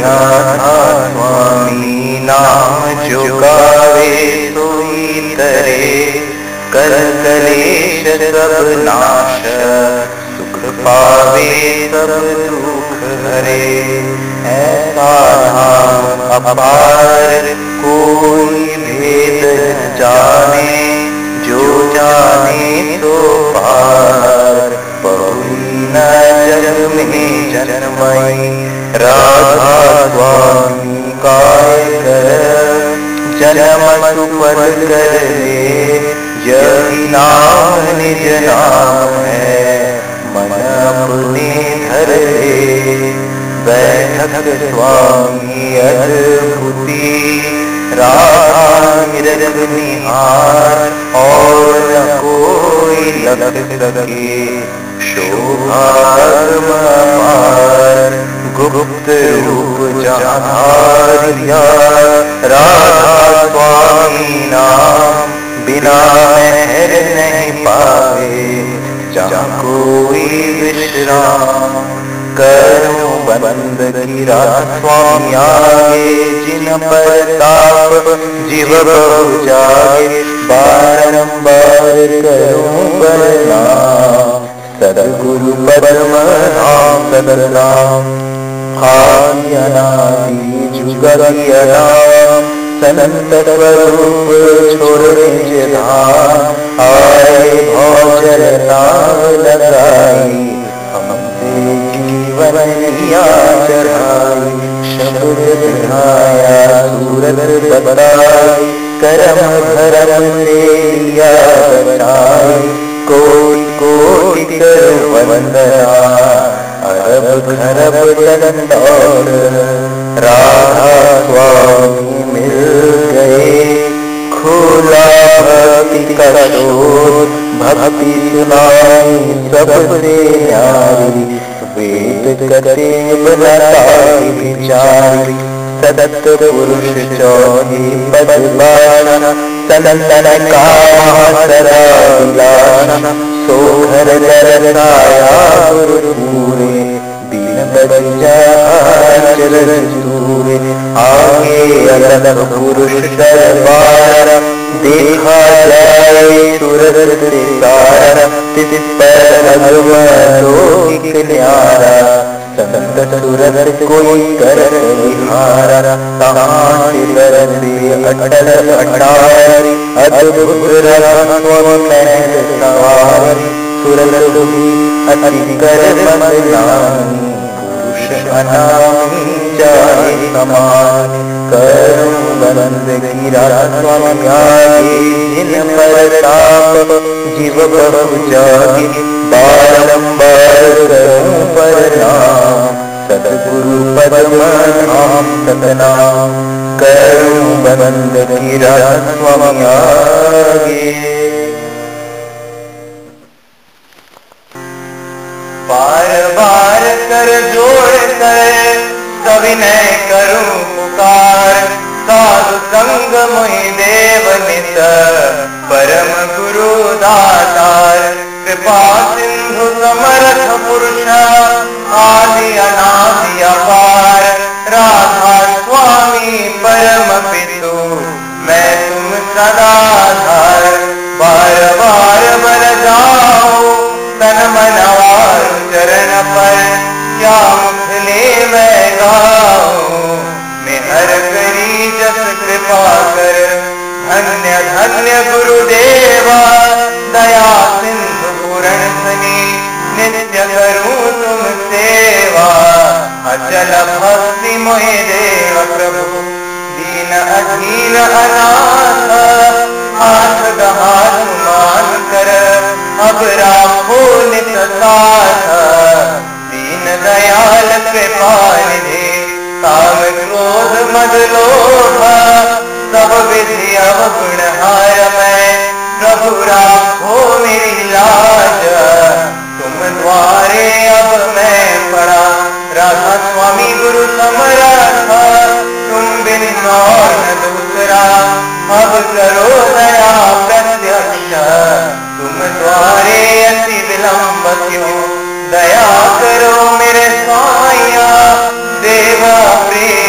राधा स्वामी नाम जो गावे सोई तरे, कर कलेश सब नाश सुख पावे सब दुख हरे। ऐसा धाम अपार कोई भेद न जाने, जो जाने तो पार बहुरी न जग में जन्मई। राधा स्वामी काय कर जन्म सुपद कर ले, यही नाम निज नाम है मन अपने धर ले। बैठक स्वामी अद्भुति राधा निरख निहार, और न कोई लग सके शोभा अपार। गुप्त रूप जहाँ दिया राधा स्वामी नाम, बिना मेहर नहीं पावे जहाँ कोई विश्राम। करूं बंद की राधा स्वामी आगे, जिन पर ताप जीव बहु जागे। बारंबार करूं प्रणाम सदगुरु पद्म धाम सदनाम। आदि अनादि जुगति अनाम, सनंत स्वरूप छोड़ निज धाम। आए भौजल नाम लगाई, हमसे जीवन लिया चढ़ाई। शब्द बढ़ाया सूरत बताई, करम धर्म से लिया बचाई। कोटि कोटि करो वंदना, अरब खरब दंडौत। राधा स्वामी मिल गए, खुला भक्ति का स्रोत। भक्ति सुनाई सबसे न्यारी, वेद कथे बनाई विचारी। सदत पुरुष चौधरी पदवाना, सनंदन कामहसरा विलाना। सोहर दरसाया गुरु पूरे, दीन बजा चरण सूरे। आगे अलग पुरुष दरबार, देखा जाए सूरत से सारा। तिस पर अगमलोक न्यारा, संत सूरत कोई करत विहारा। तहाँ से अटल अटारी, अद्भुत रत्न महल सवारी। सूरत भी अति कर मनानी, पुरुष अनामी जाए समान। करूं बंद की राधा स्वामी आगे, जिन पर ताप जीव बहु जागे। बारंबार करूं प्रणाम सदगुरु पद्म धाम सतनाम। करूं बंद की राधा स्वामी आगे। बार बार कर जोड़ कर सविनय करूं पुकार। साधु संग मोहि देव नित, परम गुरु दातार। कृपा सिंधु समर्थ पुरुष, आदि अनादि अपार। राधा स्वामी परम पितु, मैं तुम सदा धार। बार बार बर जाओ तन मन वार चरण पर, क्या मुखले मैं गाऊं मैं हर करी जस कृपा कर। धन्य धन्य गुरुदेवा दया सिंधु पूरण सनी, नित्य करूं तुम सेवा। अचल भक्ति मोहि देव प्रभु, दीन अधीन अनाथ। हाथ गहाथ मान कर अब राखो नित साथ। दीन दयाल कृपा निधि, काम क्रोध मद लोभ। सब विधि अवगुण हार मैं, प्रभु राखो मेरी लाज। तुम द्वारे अब मैं पड़ा, राधा स्वामी गुरु समर्थ। तुम बिन और न दूसरा, अब करो दया प्रत्यक्ष। तुम द्वारे अति विलंब क्यों, दया करो मेरे साया। देवा प्रेम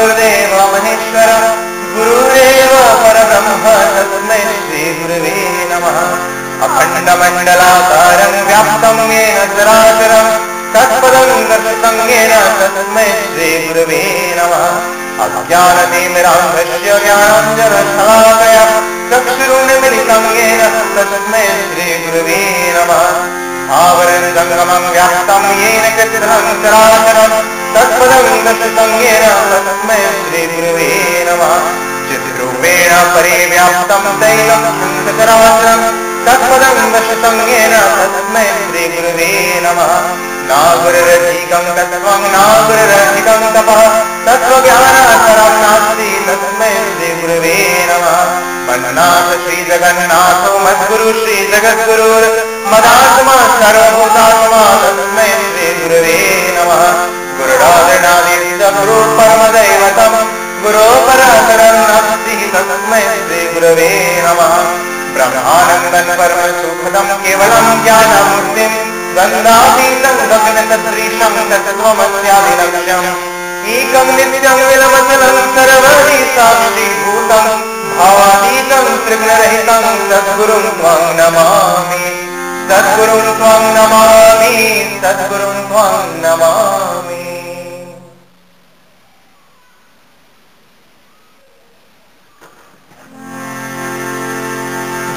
गुरुदेव महेश्वर गुरुदेव परब्रह्म तस्मै श्री गुरुवे नमः। अखण्डमण्डलाकारं व्याप्तं येन चराचरं तत्पदं दर्शितं येन तस्मै श्री गुरुवे नमः। अज्ञानतिमिरान्धस्य ज्ञानाञ्जनशलाकया चक्षुरुन्मीलितं येन तस्मै श्री गुरुवे नमः। आवरणजङ्गमं व्याप्तं येन चित्रं चराचरं तत्पदं दर्शितं येन तस्मै श्री गुरुवे नमः। चिद्रूपेण परिव्याप्तं तैलं चराचरं तत्पदं दर्शितं येन तस्मै श्री गुरुवे नमः। नागुरुरधिकं तत्त्वं नागुरुरधिकं तपः तत्त्वज्ञानान्तरं नास्ति तस्मै श्री गुरुवे नमः। मन्नाथ श्री जगन्नाथो मद्गुरु श्री जगद्गुरुर् मदात्मा सर्वभूतात्मा तस्मै श्री गुरुवे नमः। गुरुराजनादिश्च गुरु परमदैवतं गुरोपरातरं नास्ति तस्मै श्री गुरुवे नमः। ब्रह्मानन्दं परमसुखदं केवलं ज्ञानमूर्तिं गन्धातीतं गगनसदृशं तत्त्वमस्यादिलक्ष्यम् एकं नित्यं विलमचलं सर्वदि साक्षीभूतं भावातीतं त्रिगुणरहितं सद्गुरुं त्वां नमामि सद्गुरुं त्वां नमामि सद्गुरुं त्वां नमामि।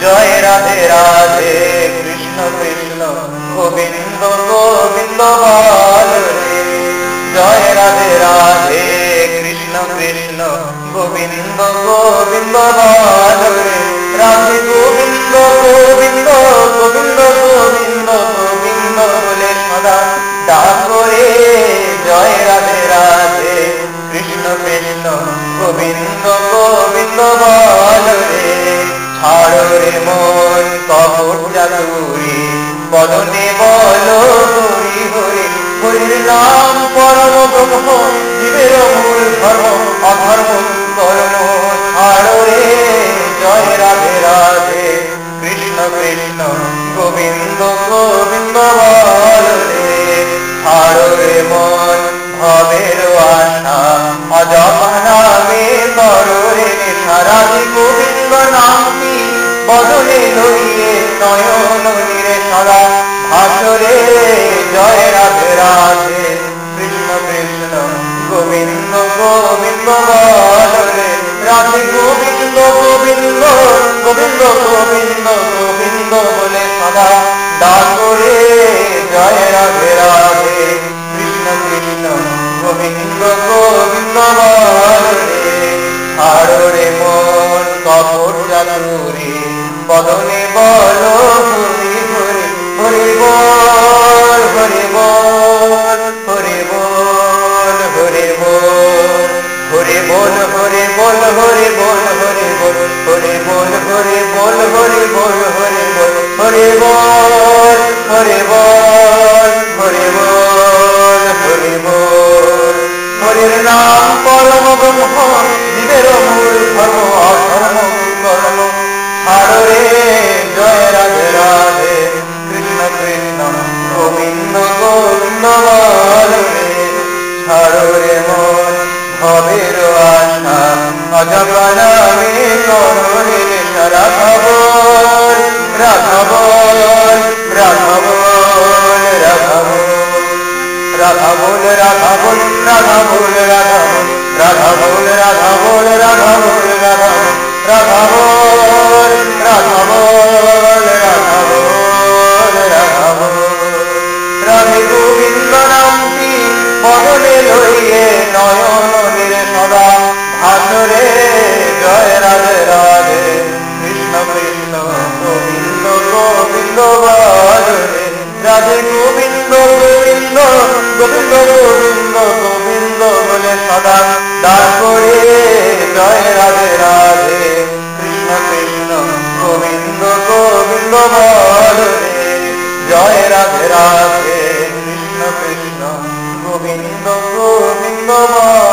जय राधे राधे कृष्ण कृष्ण गोविंद गोविंद बाल रे। जय राधे राधे कृष्ण कृष्ण गोविंद गोविंद बाल रे। राधे गोविंद गोविंद गोविंद गोविंद गोविंद बोले सदा डाको रे। जय राधे राधे कृष्ण कृष्ण गोविंद गोविंद बाल रे। ছাড়ো রে মন কপট জাদুরি বদনে বলো হরি হরি। হরির নাম পরম ব্রহ্ম জীবের মূল ধর্ম অধর্ম কর্ম ছাড়ো রে। জয় রাধে রাধে কৃষ্ণ কৃষ্ণ গোবিন্দ গোবিন্দ বল রে। ছাড়ো রে মন ভবের আশা অজপা নামে করো রে সারাধি গোবিন্দ নামটি বদনে লইয়ে নয়ন নীরে সদা ভাসরে। জয় রাধে রাধে কৃষ্ণ কৃষ্ণ গোবিন্দ গোবিন্দ বল রে। রাধে গোবিন্দ গোবিন্দ গোবিন্দ গোবিন্দ গোবিন্দ বলে সদা ডাকো রে। জয় রাধে রাধে কৃষ্ণ কৃষ্ণ গোবিন্দ গোবিন্দ বল রে। ছাড়ো রে মন কপট চাতুরি বদনে বলো হরি হরি। হরি বল হরি বল হরি বল হরি বল হরি বল হরি বল হরি বল হরি বল হরি বল হরি বল হরি বল হরি বল হরি বল হরি বল হরি বল হরি বল। হরির নাম পরম ব্রহ্ম জীবের মূল ধর্ম অধর্ম কর্ম ছাড়ো রে। জয় রাধে রাধে কৃষ্ণ কৃষ্ণ গোবিন্দ গোবিন্দ বল রে। ছাড়ো রে মন ভবের আশা অজপা নামে করো রে রাধা বল রাধা বল রাধা বল রাধা বল রাধা বল রাধা বল রাধা বল রাধা বল রাধা বল রাধা বল রাধা বল রাধা বল রাধা বল রাধা বল রাধা বল। রাধে গোবিন্দ নামটি বদনে লইয়ে নয়ন নীরে সদা ভাসরে। জয় রাধে রাধে কৃষ্ণ কৃষ্ণ গোবিন্দ গোবিন্দ বল রে। রাধে গোবিন্দ গোবিন্দ গোবিন্দ গোবিন্দ গোবিন্দ বলে সদা ডাকো রে। জয় রাধে রাধে কৃষ্ণ কৃষ্ণ গোবিন্দ গোবিন্দ বল রে। জয় রাধে রাধে কৃষ্ণ কৃষ্ণ গোবিন্দ গোবিন্দ বল।